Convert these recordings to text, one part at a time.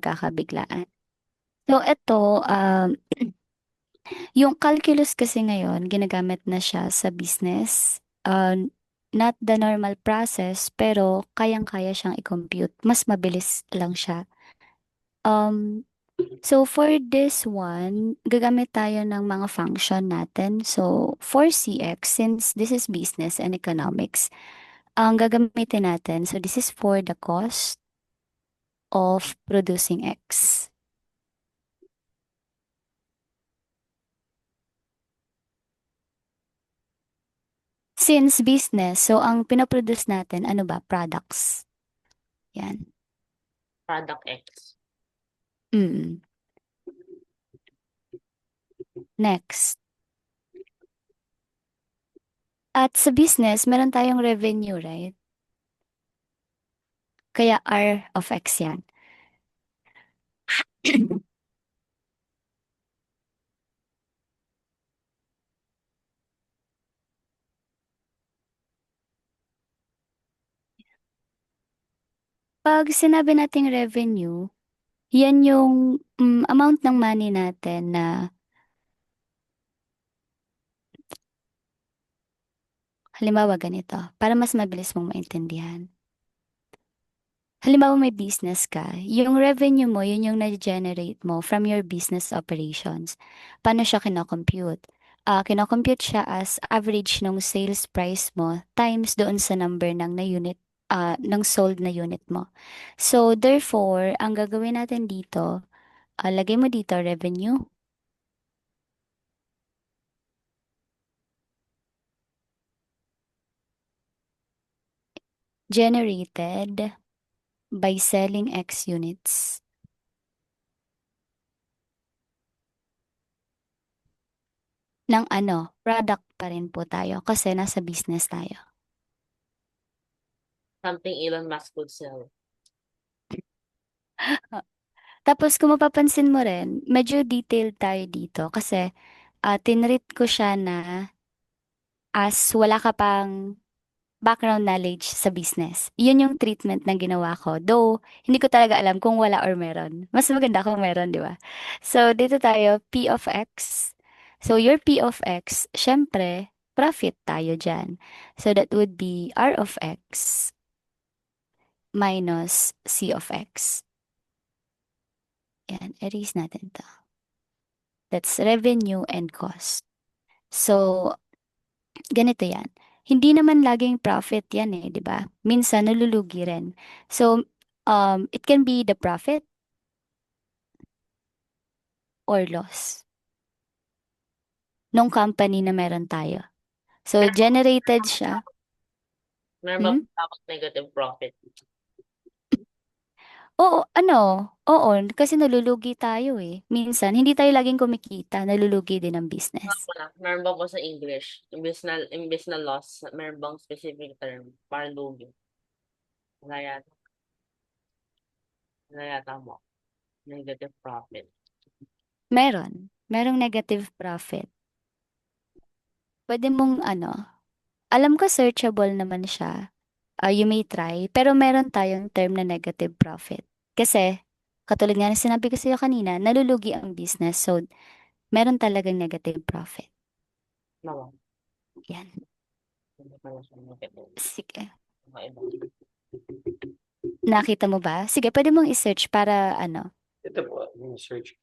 nagkakabiglaan. So, ito, yung calculus kasi ngayon, ginagamit na siya sa business. Not the normal process, pero kayang-kaya siyang i-compute. Mas mabilis lang siya. Um, so, for this one, gagamit tayo ng mga function natin. So, for CX, since this is business and economics, ang gagamitin natin, so this is for the cost of producing X. Since business, so ang pinoproduce natin, ano ba? Products. Yan. Product X. Mm. Next. At sa business, meron tayong revenue, right? Kaya R of X yan. Pag sinabi nating revenue, yan yung amount ng money natin na halimbawa ganito, para mas mabilis mong maintindihan. Halimbawa may business ka, yung revenue mo, yun yung na-generate mo from your business operations. Paano siya kinocompute? Kinocompute siya as average ng sales price mo times doon sa number ng na unit, ng sold na unit mo. So, therefore, ang gagawin natin dito, lagay mo dito revenue generated by selling X units ng ano, product pa rin po tayo kasi nasa business tayo. Something Elon Musk would sell. Tapos kung mapapansin mo rin, medyo detailed tayo dito kasi tinreat ko siya na as wala ka pang background knowledge sa business. Yun yung treatment na ginawa ko. Though, hindi ko talaga alam kung wala or meron. Mas maganda kung meron, di ba? So, dito tayo, P of X. So, your P of X, syempre, profit tayo dyan. So, that would be R of X minus C of X. Yan, erase natin to. That's revenue and cost. So, ganito yan. Hindi naman laging profit yan eh, di ba? Minsan nalulugi rin. So, it can be the profit or loss nung company na meron tayo. So, generated siya. Meron ba Hmm? tawag negative profit? Oo, oo, kasi nalulugi tayo eh. Minsan, hindi tayo laging kumikita, nalulugi din ang business. Meron ba po sa English? Imbes na loss, meron bang specific term? Parang lugi. Wala yata. Wala yata mo. Negative profit. Merong negative profit. Pwede mong alam ko searchable naman siya. You may try, pero meron tayong term na negative profit. Kasi, katulad nga ng sinabi ko sa'yo kanina, nalulugi ang business. So, meron talagang negative profit. Naman. Yan. Hindi pala siya negative. Sige. Iba. Nakita mo ba? Sige, pwede mong i-search para Ito po, yung search.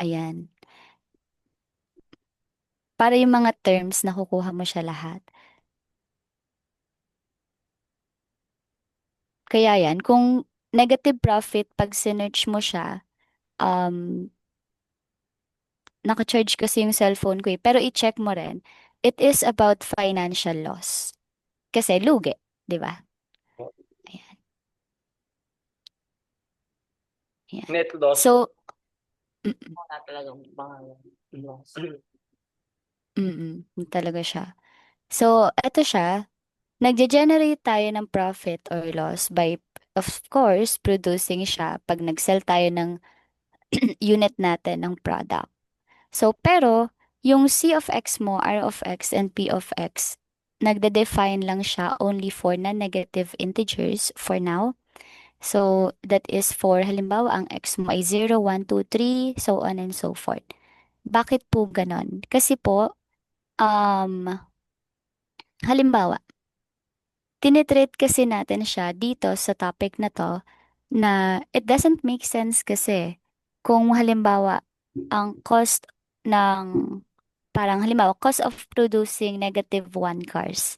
ayan. Para yung mga terms, nakukuha mo siya lahat. Kaya yan, kung negative profit, pag sinearch mo siya, um, naka-charge kasi yung cellphone ko eh. Pero i-check mo rin, it is about financial loss. Kasi lugi, di ba? Ayan, ayan. Net loss. So, mm, Wala talagang pangalan. Loss. yun talaga siya. So, eto siya, nagge-generate tayo ng profit or loss by, of course, producing siya pag nag-sell tayo ng unit natin ng product. So, pero, yung C of X mo, R of X, and P of X, nagde-define lang siya only for non-negative integers for now. So, that is for halimbawa, ang X mo ay 0, 1, 2, 3, so on and so forth. Bakit po ganon? Kasi po, halimbawa, tinitreat kasi natin siya dito sa topic na to na it doesn't make sense kasi kung halimbawa, ang cost ng, parang halimbawa, cost of producing -1 cars.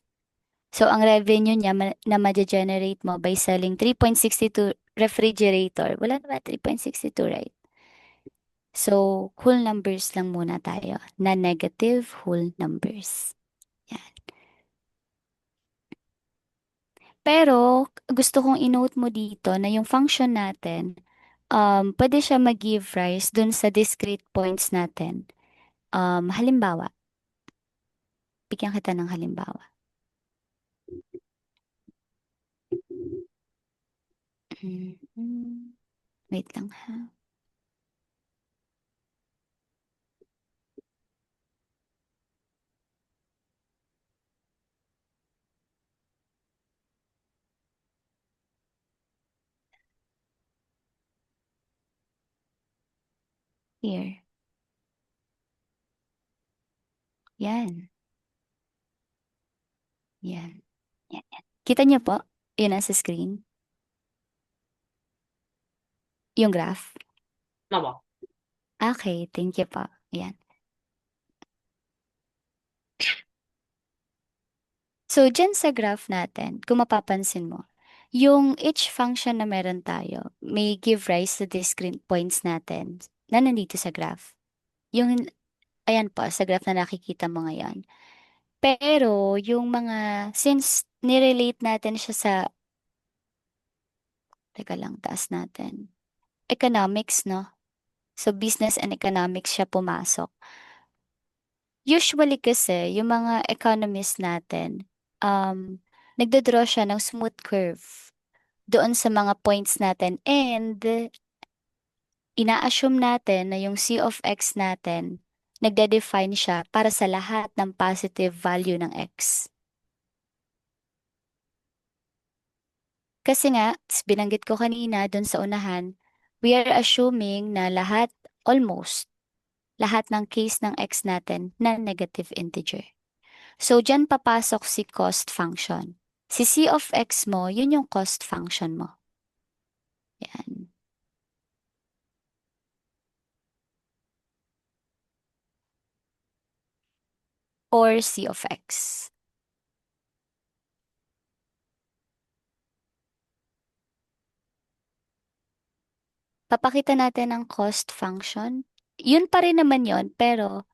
So, ang revenue niya na ma-generate mo by selling 3.62 refrigerator. Wala na ba 3.62, right? So, whole numbers lang muna tayo. Na negative whole numbers. Yan. Pero, gusto kong i-note mo dito na yung function natin, pwede siya mag-give rise dun sa discrete points natin. Halimbawa, bigyan kita ng halimbawa. Mhm. Wait lang ha. Here. Yan. Yan. Yan, yan. Kita niyo po? Yun nasa screen. Yung graph. Opo. Okay, thank you po. Yan. So, dyan sa graph natin, kung mapapansin mo, yung each function na meron tayo may give rise to discrete points natin na nandito sa graph. Yung, ayan po, sa graph na nakikita mo ngayon. Pero, yung mga, since nirelate natin siya sa, teka lang, taas natin, economics, no? So, business and economics siya pumasok. Usually kasi, yung mga economists natin, nagdodraw siya ng smooth curve doon sa mga points natin and ina-assume natin na yung C of X natin, nagde-define siya para sa lahat ng positive value ng X. Kasi nga, binanggit ko kanina doon sa unahan, we are assuming na lahat, almost, lahat ng case ng X natin na negative integer. So, dyan papasok si cost function. Si C of X mo, yun yung cost function mo. Yan. Or C of X. Papakita natin ang cost function. Yun pa rin naman yun, pero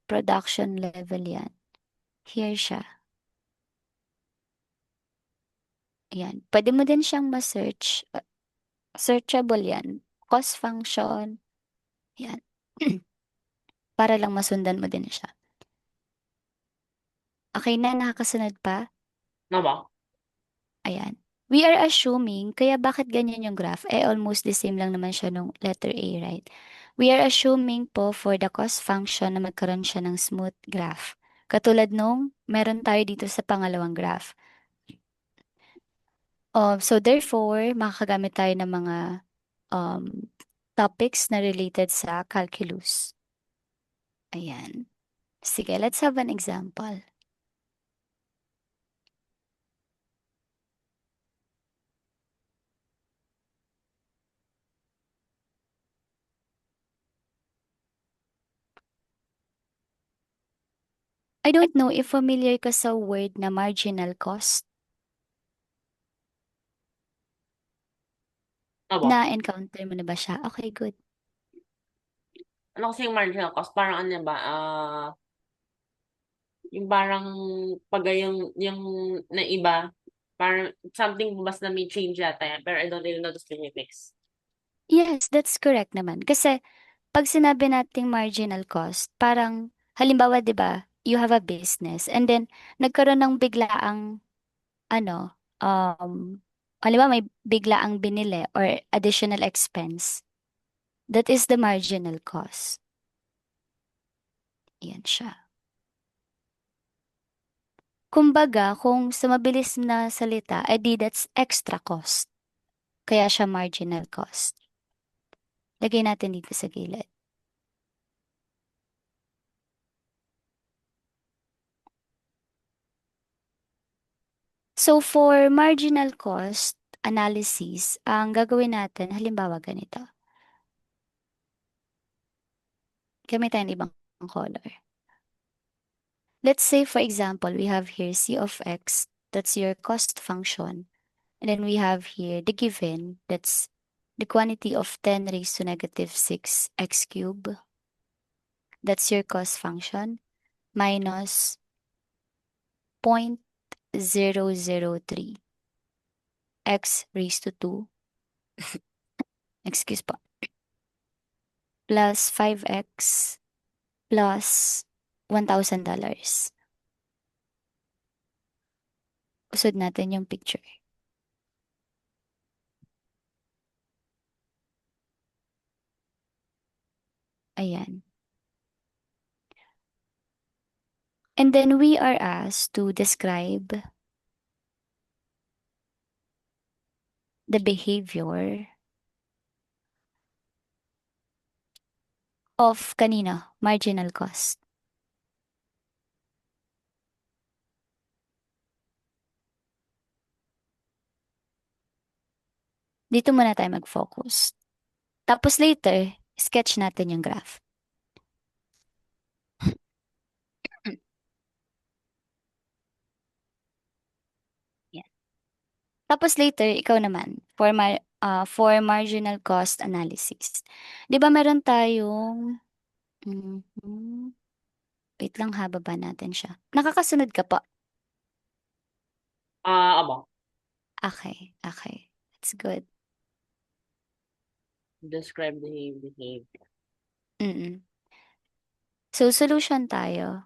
production level yan. Here siya. Yan. Pwede mo din siyang ma-search. Searchable yan. Cost function. Yan. Para lang masundan mo din siya. Okay na, nakakasunod pa? Opo. Ayan. We are assuming, kaya bakit ganyan yung graph? Almost the same lang naman siya nung letter A, right? We are assuming po for the cost function na magkaroon siya ng smooth graph. Katulad nung meron tayo dito sa pangalawang graph. So therefore, makakagamit tayo ng mga topics na related sa calculus. Ayan. Sige, let's have an example. I don't know if familiar ka sa word na marginal cost. Opo. Na-encounter mo na ba siya? Okay, good. Ano kasi yung marginal cost? Parang ano ba? Yung parang pag yung na iba, parang something basta may change yata yan. Pero I don't really know the specifics. Yes, that's correct naman. Kasi pag sinabi nating marginal cost, parang halimbawa, 'di ba, you have a business and then nagkaroon ng biglaang ano, halimbawa may biglaang binili or additional expense. That is the marginal cost. Yan siya. Kumbaga, kung sa mabilis na salita, edi that's extra cost. Kaya siya marginal cost. Lagay natin dito sa gilid. So, for marginal cost analysis, ang gagawin natin, halimbawa ganito. Gamit tayo ng ibang color. Let's say, for example, we have here c of x, that's your cost function. And then we have here the given, that's the quantity of 10 raised to negative 6 x cube. That's your cost function, minus 0.003 x raised to 2, excuse po, plus 5x plus $1,000. Usod natin yung picture. Ayan. And then we are asked to describe the behavior of kanina, marginal cost. Dito muna tayo mag-focus. Tapos later, sketch natin yung graph. Yan. Tapos later, ikaw naman, for marginal cost analysis. 'Di ba meron tayong mhm, wait lang ha, baba natin siya. Nakakasunod ka po. Aba, Okay, okay. That's good. describe the behavior. Mm-mm. So, solution tayo.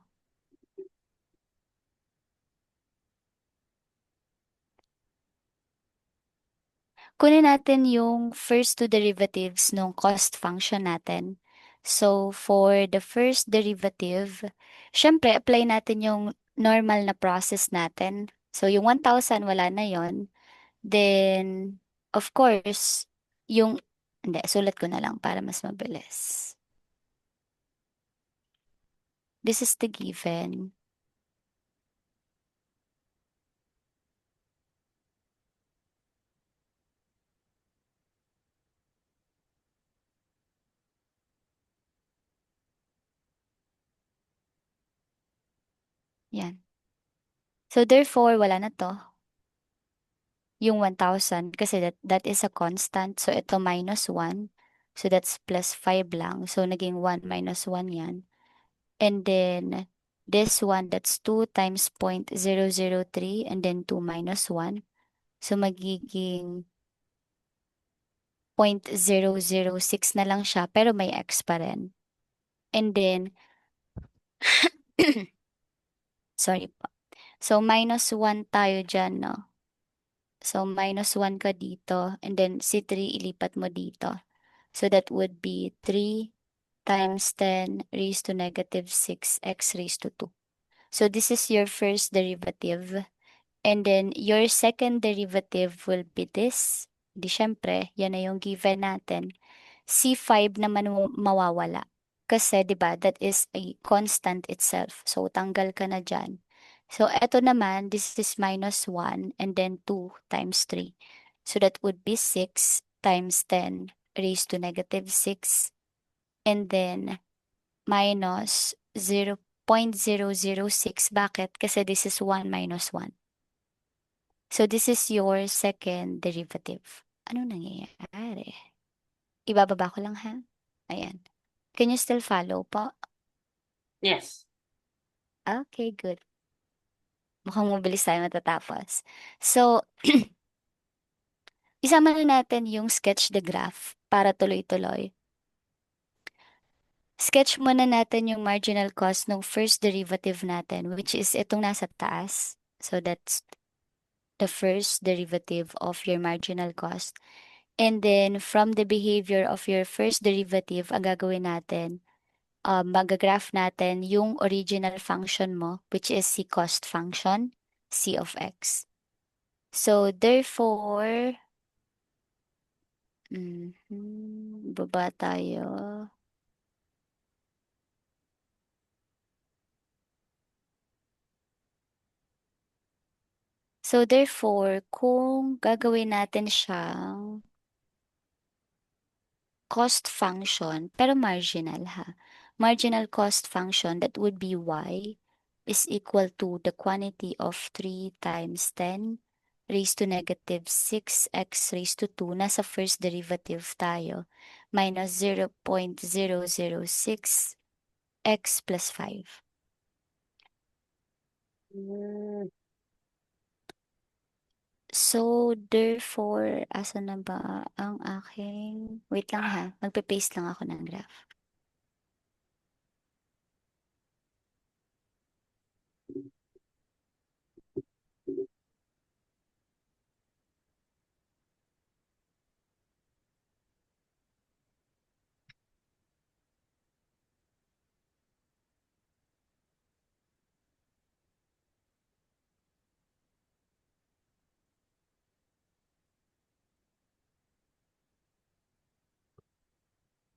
Kunin natin yung first two derivatives ng cost function natin. So, for the first derivative, syempre, apply natin yung normal na process natin. So, yung 1,000, wala na yon. Then, of course, hindi, sulat ko na lang para mas mabilis. This is the given. Yan. So, therefore, wala na to. Yung 1,000 kasi that is a constant. So, ito minus 1. So, that's plus 5 lang. So, naging 1 minus 1 yan. And then, this one, that's 2 times 0.003 and then 2 minus 1. So, magiging 0.006 na lang siya, pero may x pa rin. And then, sorry po. So, minus 1 tayo dyan, no? So, minus 1 ka dito, and then si 3 ilipat mo dito. So, that would be 3 times 10 raised to negative 6x raised to 2. So, this is your first derivative. And then, your second derivative will be this. Di syempre, yan na yung given natin. C5 naman mawawala. Kasi, di ba, that is a constant itself. So, tanggal ka na dyan. So, eto naman, this is minus 1 and then 2 times 3. So, that would be 6 times 10 raised to negative 6. And then, minus 0.006. Bakit? Kasi this is 1 minus 1. So, this is your second derivative. Ano nangyayari? Ibababa ko lang ha. Ayan. Can you still follow po? Yes. Okay, good. Mukhang mabilis tayo matatapos. So, isama na natin yung sketch the graph para tuloy-tuloy. Sketch muna natin yung marginal cost ng first derivative natin, which is itong nasa taas. So, that's the first derivative of your marginal cost. And then, from the behavior of your first derivative, ang gagawin natin, magagraph natin yung original function mo, which is si cost function, c of x. So, therefore, baba tayo. So, therefore, kung gagawin natin siyang cost function, pero marginal ha. Marginal cost function, that would be y is equal to the quantity of 3 times 10 raised to negative 6x raised to 2. Nasa first derivative tayo. Minus 0.006 x plus 5. Hmm. So, therefore, asa na ba ang aking... Wait lang ha. Magpe-paste lang ako ng graph.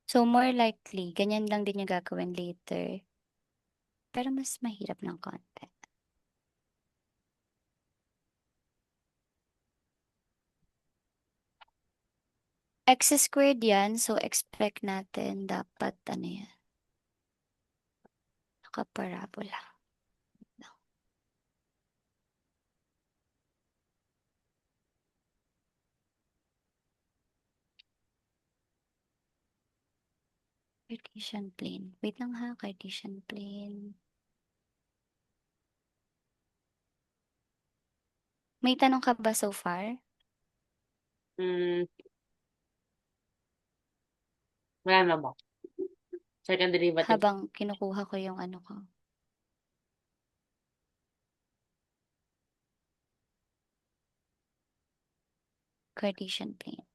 So, more likely, ganyan lang din yung gagawin later. Pero mas mahirap ng konti. X squared yan, so expect natin dapat ano yan, nakaparabola. Cartesian plane. Wait lang ha, Cartesian plane. May tanong ka ba so far? Hmm. Wala na ba? Second derivative. Habang kinukuha ko yung ano ko. Cartesian plane.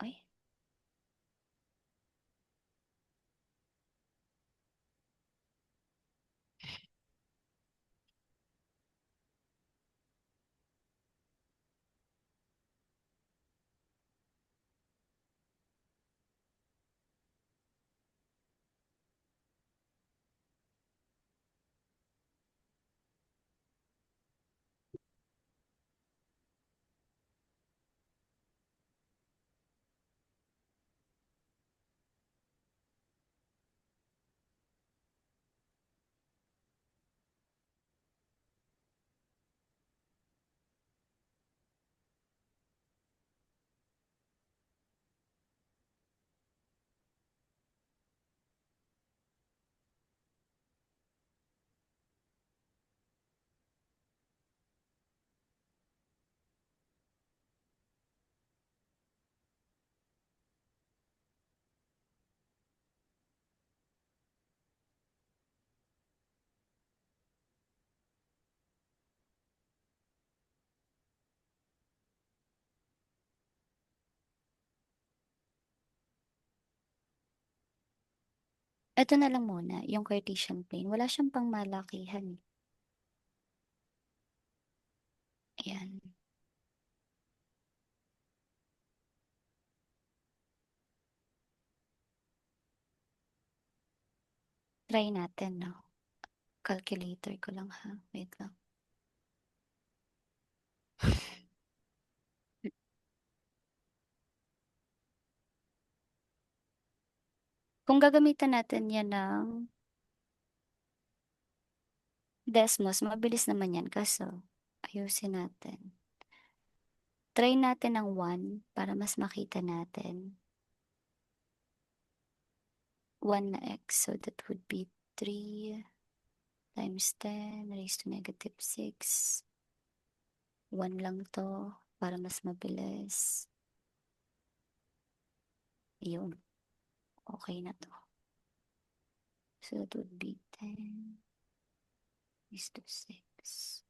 Ay, ito na lang muna, yung Cartesian plane. Wala siyang pangmalakihan. Ayan. Try natin, no? Calculator ko lang ha. Wait lang. Kung gagamitan natin yan ng Desmos, mabilis naman yan. Kaso, ayusin natin. Try natin ng 1 para mas makita natin. 1 na x. So, that would be 3 times 10 raised to negative 6. 1 lang to para mas mabilis. Yun. Okay na to. So, that would be 10 raised to 6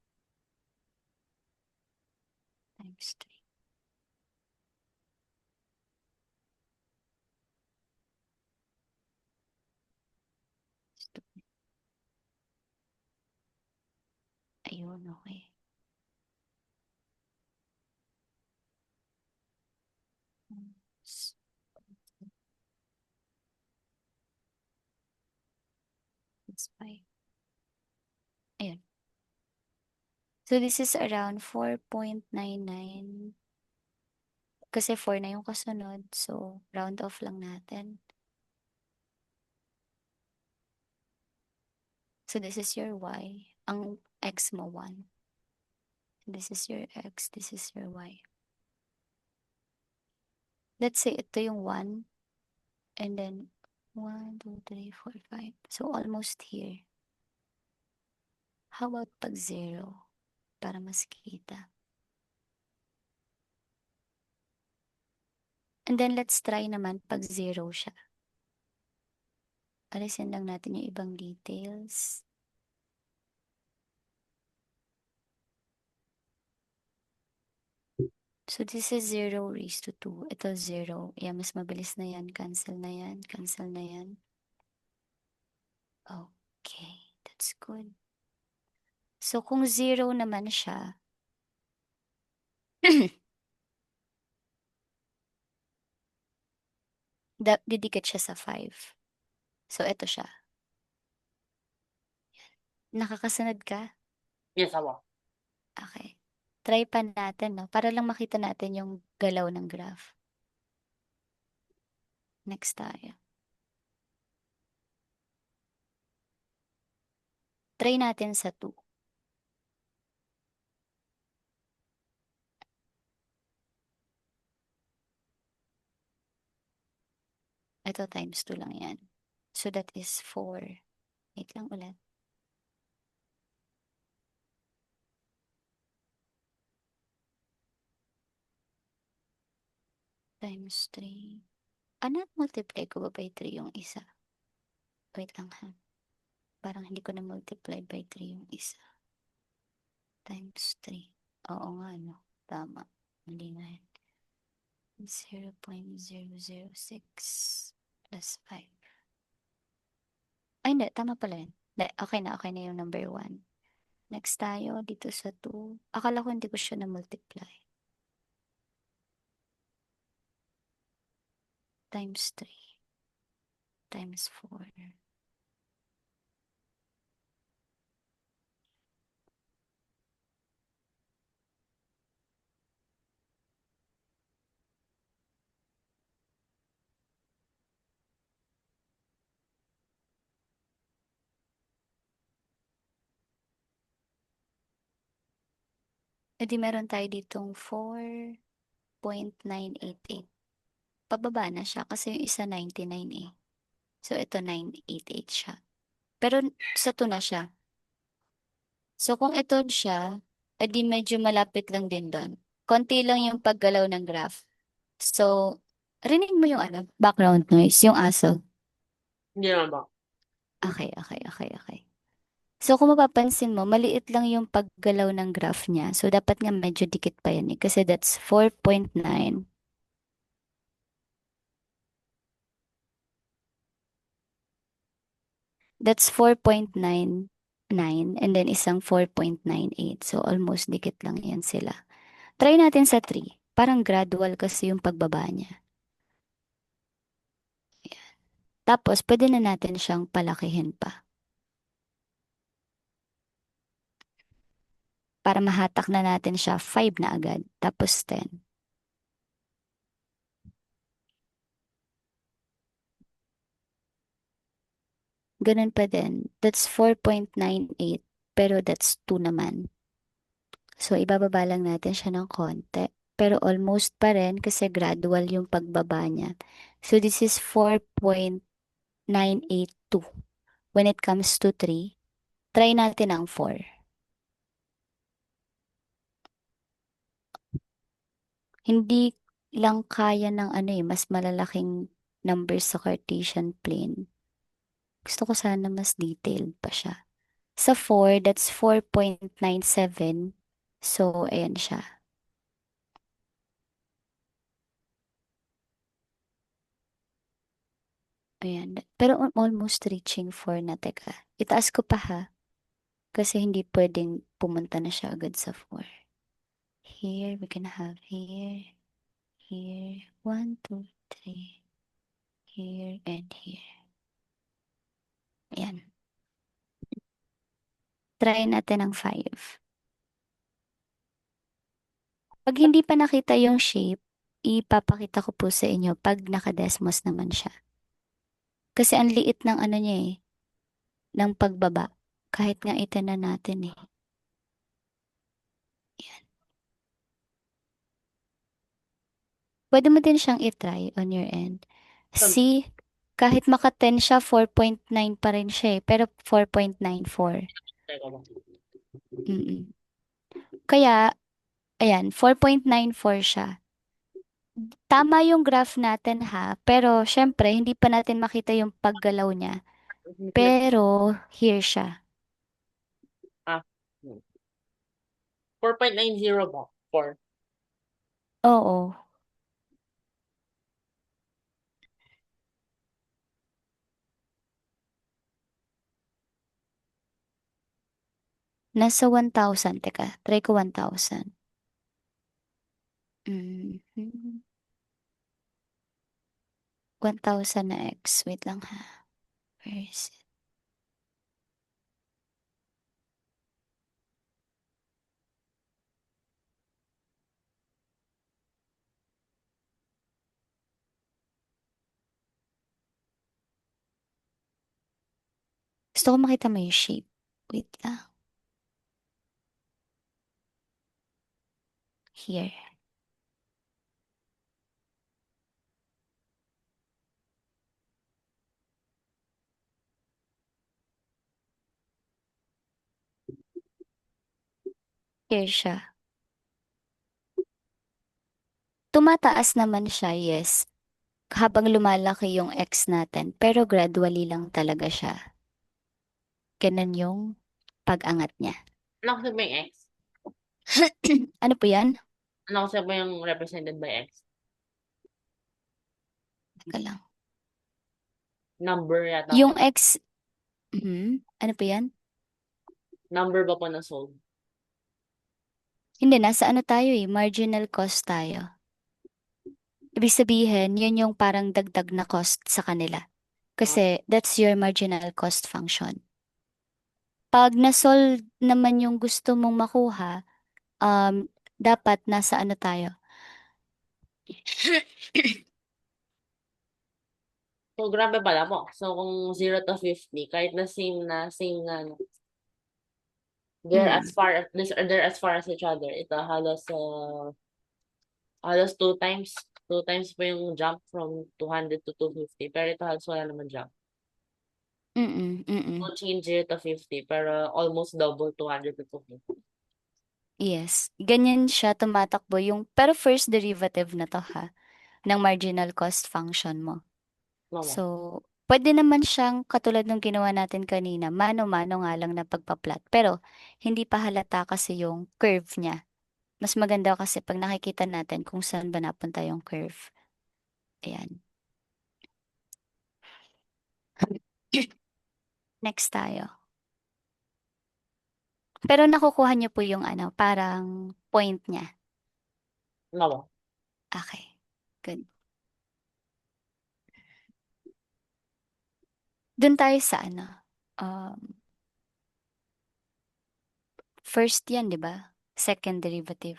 times 3. Ayun, okay. S- It's fine. Ayun. So this is around 4.99. Kasi 4 na yung kasunod. So, round off lang natin. So this is your y. Ang x mo 1. This is your x. This is your y. Let's say ito yung 1. And then 1, 2, 3, 4, 5. So almost here. How about pag 0? Para mas kita. And then let's try naman pag 0 siya. Alisin lang natin yung ibang details. So this is 0 raised to 2. Ito 0. Yan, mas mabilis na yan. Cancel na yan. Cancel na yan. Okay, that's good. So kung 0 naman siya, didikit siya sa 5. So ito siya. Nakakasunod ka? Yes, ako. Okay. Try pa natin, no? Para lang makita natin yung galaw ng graph. Next tayo. Try natin sa 2. Ito times 2 lang yan. So that is 4. Wait lang ulit. Times 3. Ano, multiply ko ba by 3 yung isa? Wait lang ha. Parang hindi ko na multiply by 3 yung isa. Times 3. Oo nga, no? Tama. Mali nga yan. 0.006 plus 5. Ay, hindi. Tama pala yun. Hindi, okay na. Okay na yung number 1. Next tayo, dito sa 2. Akala ko hindi ko siya na-multiply. Times 3. Times 4. E di meron tayo ditong 4.988. Pababa na siya kasi yung isa 99 eh. So ito 988 siya. Pero sa 2 na siya. So kung ito siya, edi medyo malapit lang din doon. Konti lang yung paggalaw ng graph. So, rinig mo yung ano, background noise, yung aso. Hindi naman ba? Okay, okay, okay, okay. So kung mapapansin mo, maliit lang yung paggalaw ng graph niya. So dapat nga medyo dikit pa yan eh. Kasi that's 4.9. That's 4.99 and then isang 4.98. So almost dikit lang yan sila. Try natin sa 3. Parang gradual kasi yung pagbaba niya. Ayan. Tapos pwede na natin siyang palakihin pa. Para mahatak na natin siya 5 na agad. Tapos 10. Ganun pa din. That's 4.98. Pero that's 2 naman. So, ibababa lang natin siya ng konti. Pero almost pa rin kasi gradual yung pagbaba niya. So, this is 4.982. When it comes to 3, try natin ang 4. Hindi lang kaya ng ano eh, mas malalaking numbers sa Cartesian plane. Gusto ko sana mas detailed pa siya. Sa 4, that's 4.97. So, ayan siya. Ayan. Pero almost reaching 4 na. Teka, itaas ko pa ha. Kasi hindi pwedeng pumunta na siya agad sa 4. Here, we can have here, here, 1, 2, 3, here, and here. Ayan. Try natin ang 5. Pag hindi pa nakita yung shape, ipapakita ko po sa inyo pag nakadesmos naman siya. Kasi ang liit ng ano niya eh, ng pagbaba. Kahit nga itanan natin eh. Yan. Pwede mo din siyang itry on your end. See, kahit maka 10 siya, 4.9 pa rin siya eh. Pero 4.94. Teka ba? Mm-mm. Kaya, ayan, 4.94 siya. Tama yung graph natin ha, pero syempre, hindi pa natin makita yung paggalaw niya. Pero, here siya. Ah, 4.90 ba? 4. Oo. Nasa 1,000. Teka, try ko 1,000. Mhm. 1,000 na X. Wait lang ha. Where is it? Gusto ko makita mo yung shape. Wait lang. Here. Here siya. Tumataas naman siya, yes. Habang lumalaki yung X natin. Pero gradually lang talaga siya. Ganun yung pag-angat niya. Ano kasi ba yung X? Ano po yan? Ano kasi ba yung represented by X? Teka lang. Number yata. Yung X, ano po yan? Number ba po ng soul? Hindi, nasa ano tayo eh, marginal cost tayo. Ibig sabihin, yun yung parang dagdag na cost sa kanila. Ah, Kasi that's your marginal cost function. Pag na-solve naman yung gusto mong makuha, dapat nasa ano tayo? so, grabe pala po. So, kung 0 to 50, kahit na same na, ano, Mm, they're as far as each other. Ito, halos two times pa yung jump from 200 to 250. Pero ito halos wala naman jump. mm. No change 0 to 50, pero almost double 200 to 250. Yes. Ganyan siya tumatakbo yung, pero first derivative na to ha, ng marginal cost function mo. Mama. So, pwede naman siyang katulad ng ginawa natin kanina, mano-mano nga lang na pagpa-plot. Pero, hindi pa halata kasi yung curve niya. Mas maganda kasi pag nakikita natin kung saan ba napunta yung curve. Ayan. Next tayo. Pero nakukuha niyo po yung ano, parang point niya. Mama. Okay. Good. Doon tayo sa ano. Um, First yan, di ba? Second derivative.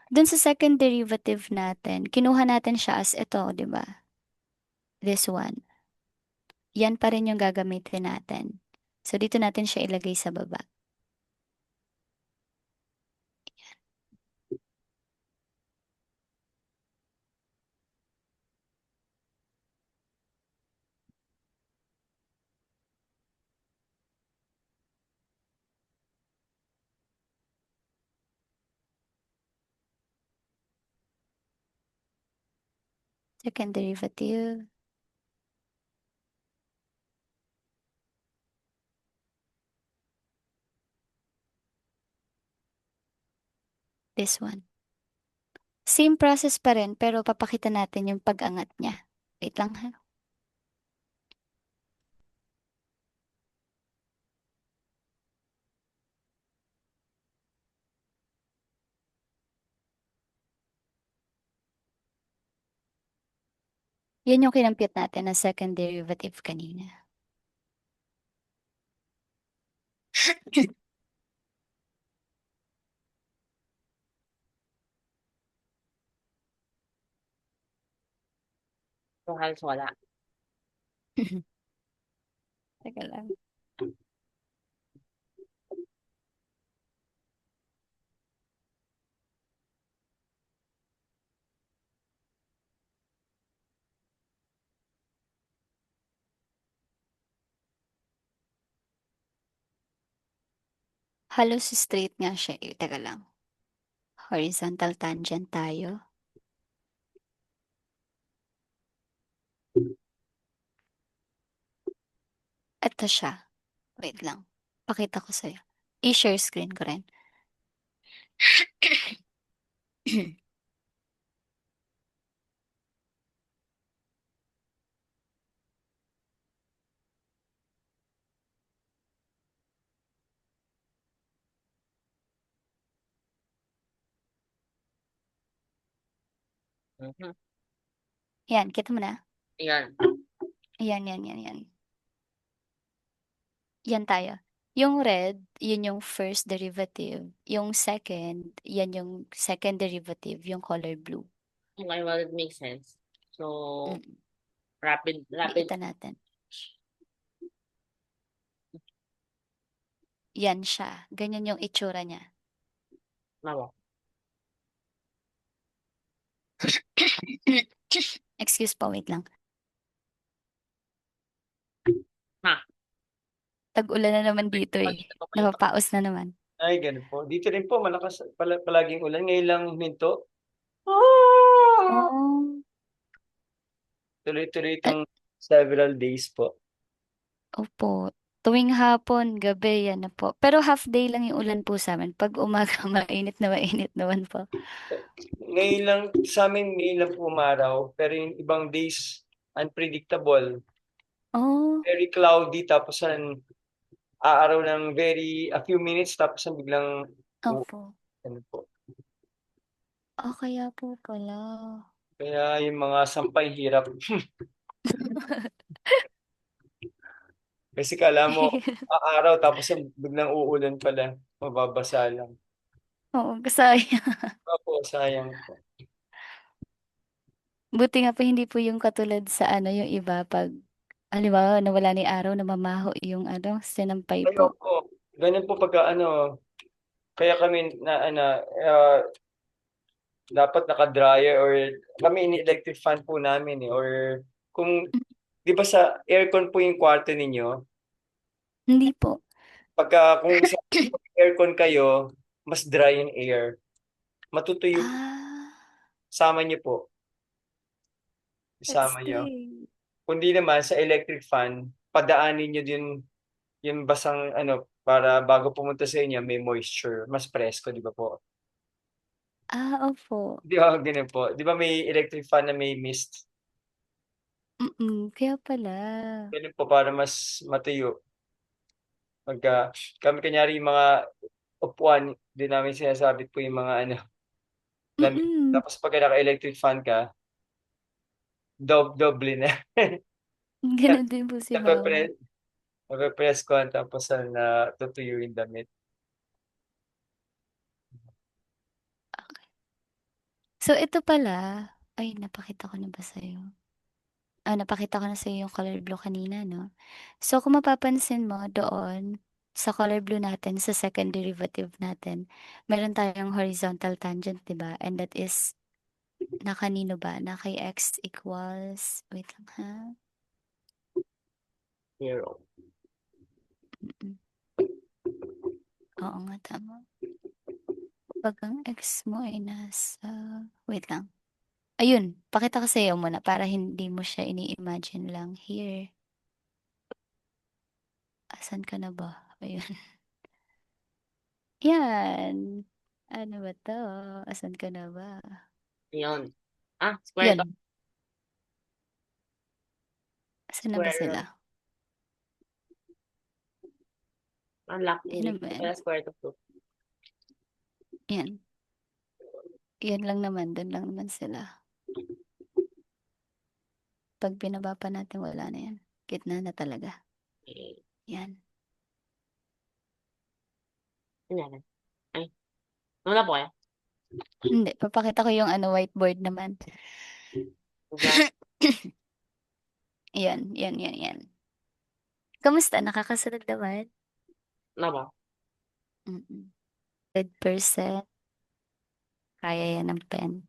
Doon sa second derivative natin, kinuha natin siya as ito, di ba? This one. Yan pa rin yung gagamitin natin. So, dito natin siya ilagay sa baba. Second derivative. This one. Same process pa rin, pero papakita natin yung pag-angat niya. Wait lang ha. Yan yung kinampyut natin na second derivative kanina. So, halos wala. Teka lang. Halos straight nga siya. Teka lang. Horizontal tangent tayo. Ito siya. Wait lang. Pakita ko sa'yo. I-share screen ko rin. Mhm. Yan, kita mo na? Yan. Yan. Yan tayo. Yung red, yun yung first derivative. Yung second, yan yung second derivative, yung color blue. Okay, well, it makes sense. So, Mm. rapid. Liitan natin. Yan siya. Ganyan yung itsura niya. Mawa. Excuse po, wait lang. Ha? Tag-ulan na naman dito eh. Napapaos na naman. Ay, ganun po. Dito rin po, malakas palaging ulan. Ngayon lang huminto. Oh, Tuloy-tuloy at itong several days po. opo. Tuwing hapon, gabi, yan na po. Pero half day lang yung ulan po sa amin. Pag umaga, mainit naman po. Ngayon lang, sa amin ngayon lang po umaraw. Pero yung ibang days, unpredictable. Oh, Very cloudy, tapos aaraw ng a few minutes, tapos biglang, opo. ano po. Ah, kaya po pala. Kaya yung mga sampay hirap. Kasi kala mo, aaraw, tapos biglang uulan pala. Mababasa lang. Oo, kasaya. Opo, sayang po. Buti nga po hindi po yung katulad sa ano, yung iba pag, halimbawa, nawala ni araw, namamaho yung ano, sinampay po. Ayoko. Ganun po pagka kaya kami dapat naka-dryer or kami ini-electric fan po namin eh. Or kung, di ba sa aircon po yung kwarto ninyo, Hindi po. kung sa aircon kayo, mas dry yung air. Matutuyo, Ah, sama niyo po. that's Isama niyo. great. Kundi naman sa electric fan, padaanin niyo din yung basang para bago pumunta sa inyo may moisture, mas presko, di ba po? Ah, opo. Di ba ganun po? Di ba may electric fan na may mist? Kaya pala. Ganun po para mas matuyo. Kami kanyari yung mga upuan, din namin sinasabit po yung mga damit. Mm, Tapos pag naka-electric fan ka, doble na. ganun din po si mama. Nape-press, nape-press ko tapos natutuyo yung damit. So, ito pala, ay, napakita ko na ba sa'yo? Napakita ko na sa'yo yung color blue kanina, no? So, kung mapapansin mo doon, sa color blue natin, sa second derivative natin, meron tayong horizontal tangent, di ba? And that is, na kanino ba? Na kay x equals, wait lang ha. Pero, Mm-mm. Oo nga, tama. Pag ang x mo ay nasa, wait lang. Ayun, pakita ko sa'yo muna para hindi mo siya ini-imagine lang. Here. Asan ka na ba? Ayun. Yan. Ano ba to? Asan ka na ba? Yun. Square root. Yun. Asan na ba Square sila? root. Unlock Yan English. ba yan? Kaya square root of 2. Yan. Yan lang naman. Doon lang naman sila. Pag binaba pa natin, wala na yan. Gitna na talaga. Okay. Yan. Ano yan? Ay. Wala po kaya? Hindi. Papakita ko yung whiteboard naman. Diyan. Yan. Yan. Yan. Yan. Kamusta? Nakakasunod naman? Ano ba? 100%. Kaya yan ng pen.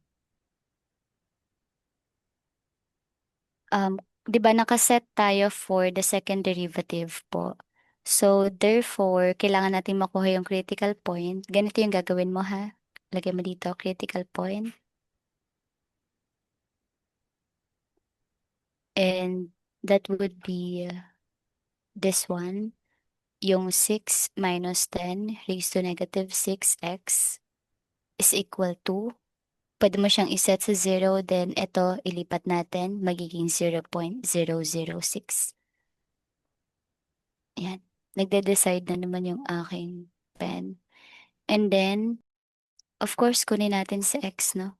Di ba nakaset tayo for the second derivative po. So, therefore, kailangan natin makuha yung critical point. Ganito yung gagawin mo, ha? Lagay mo dito, critical point. And that would be this one. Yung 6 minus 10 raised to negative 6x is equal to, pwede mo siyang iset sa 0, then ito, ilipat natin, magiging 0.006. Yan. Nagde-decide na naman yung aking pen. And then, of course, kunin natin si x, no?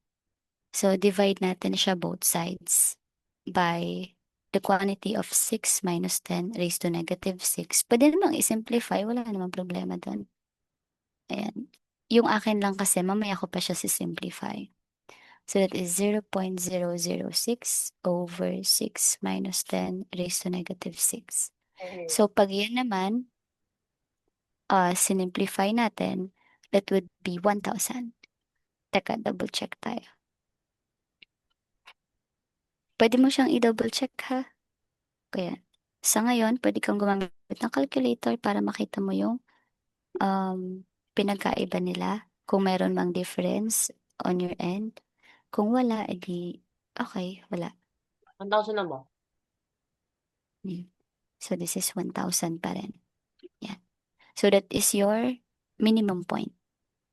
So, divide natin siya both sides by the quantity of 6 minus 10 raised to negative 6. Pwede namang i-simplify, wala namang problema doon. Ayan. Yung akin lang kasi, mamaya ko pa siya si-simplify. So, that is 0.006 over 6 minus 10 raised to negative 6. So, pag yan naman, sinimplify natin, that would be 1,000. Teka, double check tayo. Pwede mo siyang i-double check, ha? Kaya, sa ngayon, pwede kang gumamit ng calculator para makita mo yung pinagkaiba nila. Kung meron mang difference on your end. Kung wala, edi, okay, wala. 1,000 na ba? So, this is 1,000 pa rin. Yan. So, that is your minimum point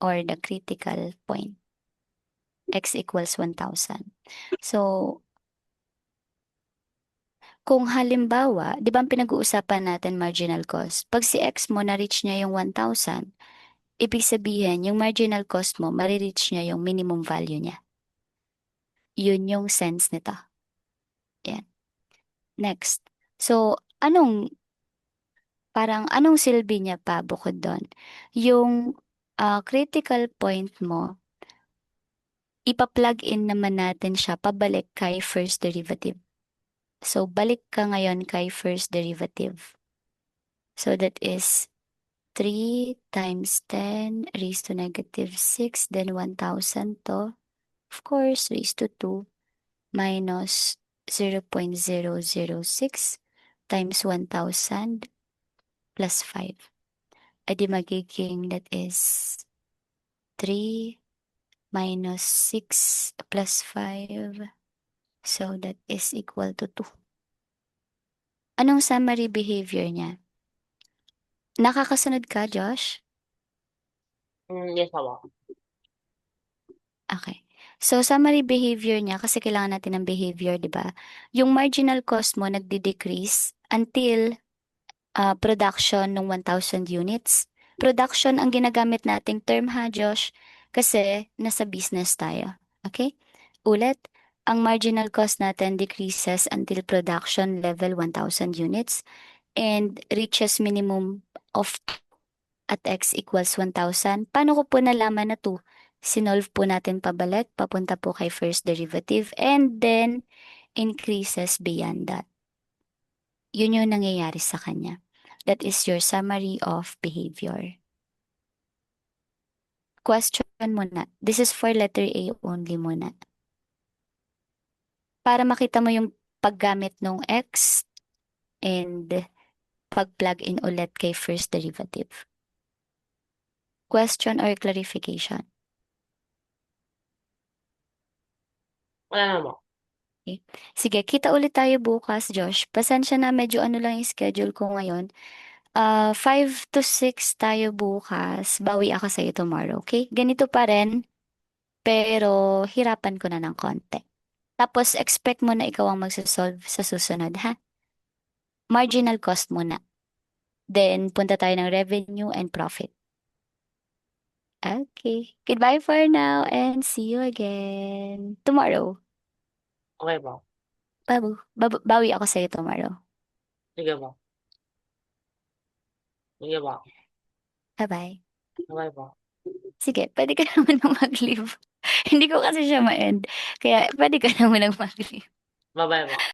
or the critical point. X equals 1,000. So, kung halimbawa, di ba ang pinag-uusapan natin marginal cost? Pag si X mo na-reach niya yung 1,000, ibig sabihin, yung marginal cost mo, marireach niya yung minimum value niya. Yun yung sense nito. Yan. Next. So, anong silbi niya pa bukod doon? Yung critical point mo, ipa-plug in naman natin siya pabalik kay first derivative. So, balik ka ngayon kay first derivative. So, that is 3 times 10 raised to negative 6, then 1,000 to, of course, raised to 2 minus 0.006 times 1,000 plus 5. Adi magiging that is 3 minus 6 plus 5. So, that is equal to 2. Anong summary behavior niya? Nakakasunod ka, Josh? Yes, awa. Okay. So, summary behavior niya, kasi kailangan natin ng behavior, di ba? Yung marginal cost mo nagdi-decrease until production ng 1,000 units. Production ang ginagamit nating term, ha, Josh? Kasi nasa business tayo. Okay? Ulit, ang marginal cost natin decreases until production level 1,000 units and reaches minimum of at x equals 1,000. Paano ko po nalaman na 2? Sinolve po natin pabalik, papunta po kay first derivative, and then increases beyond that. Yun yung nangyayari sa kanya. That is your summary of behavior. Question muna. This is for letter A only muna. Para makita mo yung paggamit ng x and pag-plug in ulit kay first derivative. Question or clarification? Wala na ba? Sige, kita ulit tayo bukas, Josh. Pasensya na, medyo ano lang yung schedule ko ngayon. 5 to 6 tayo bukas. Bawi ako sa'yo tomorrow, okay? Ganito pa rin, pero hirapan ko na ng konti. Tapos, expect mo na ikaw ang magsasolve sa susunod, ha? Marginal cost muna. Then, punta tayo ng revenue and profit. Okay. Goodbye for now and see you again tomorrow. Okay po. Bawi ako sa'yo tomorrow. Sige po. Sige po. Bye-bye. Okay po. Sige, pwede ka naman na mag-leave. Hindi ko kasi siya ma-end. Kaya, pwede ka naman na mag-leave. Bye-bye po.